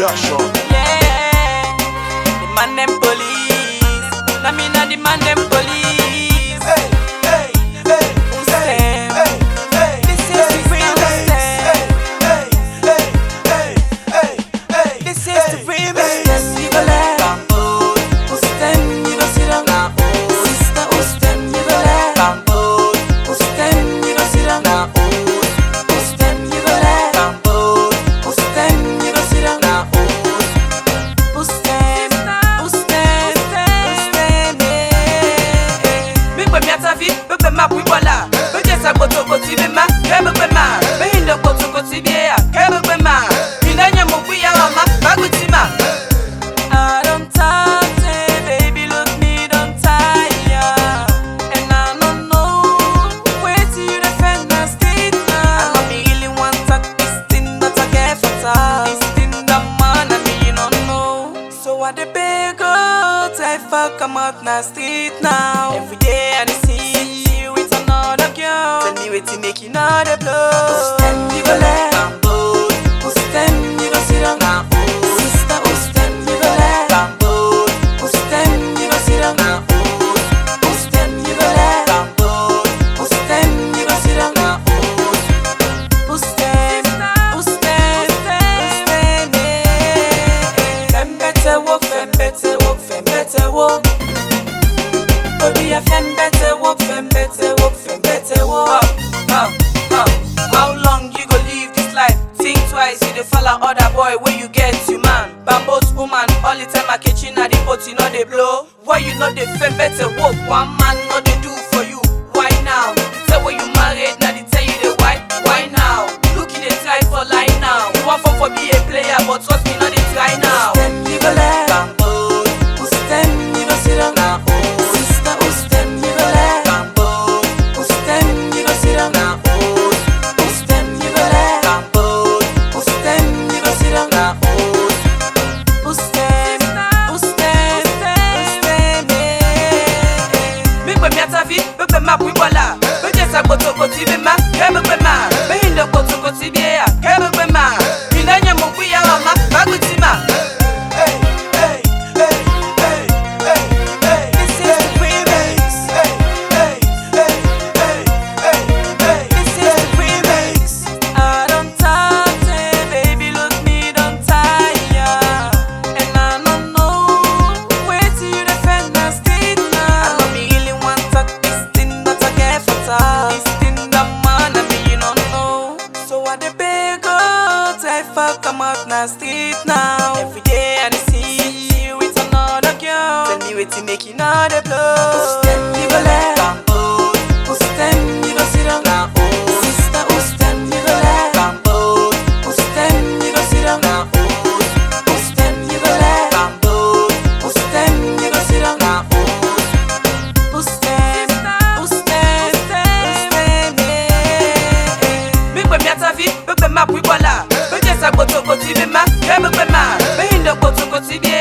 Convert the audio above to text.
Joshua. Yeah, the man them police. Na me na the man them police. Hey, hey, hey, Who's them? This is the remix. This is the remix. You go let who's them? You go sit down. Sister, who's them? You go let who's them? You go sit down. Who's them? You go let who's them? You go sit down. Who's them? Who's them? Who's them? Me pe mi atavi, me pe ma pui wala. Me je sa koto koti be ma, ke me pe ma. Me hindo koto koti be ya, ke me pe ma. Inanya mo pui ya ma, baguti ma. I don't talk, say, baby, look me, don't tire. And I don't know where to you defend my state now. I me really want that this thing that I get for time. This thing that man and me you don't know. So I the big girl, I fuck come out na street now. Every day I see you with another girl. Tell me what to make you not the blow. Who's them you go let? Who's them you go sit down? Sister, who's them you go let? Who's them you go sit down? Who's them you go let? Who's them you go sit down? Who's them? Who's them? Who's them? Fem better walk, fem better walk, fem better walk. Oh, be a fem better walk, fem better walk, fem better walk. How long you go live this life? Think twice, you dey follow other boy when you get you man. Bambos woman, all the time I kitchen at the pot, you know they blow. Why you know they fem better walk? One man know they do for you. Why now? The tell when you married, now they tell you the why. Why now? Look in the try for line now. You want for be a player, but trust me, now they try now. Who's them you go let? Who's them you go sit down? Sister, who's them you go let? Who's them you go sit down? Who's them you go let? Who's them you go sit down? Who's them? Who's them? Who's them? Me pe mi atavi, me pe ma pui wala. Me je sa koto koti be ma, ke me pe ma. Me hindo koto koti be ya, ke me pe ma. Inanya mo pui ya ma, baguti ma. This is the remix. This is the remix. I don't talk, say, baby, look me, don't tire. And I don't know where to you defend my state now. I me really want that this thing that I get for time. This thing that man and me you don't know. So I the big girl, I fuck come out na street now. Every day I see you with another girl. Tell me what to make you not the blow. Who's them you go let? Who's them you go sit down? Sister, who's them you go let? Who's them you go sit down? Who's them you go let? Who's them you go sit down? Who's them? Who's them? Who's them? Me pe mi atavi, me pe ma pui wala. Me je sa koto koti be ma, ke me pe ma. Me hindo koto koti be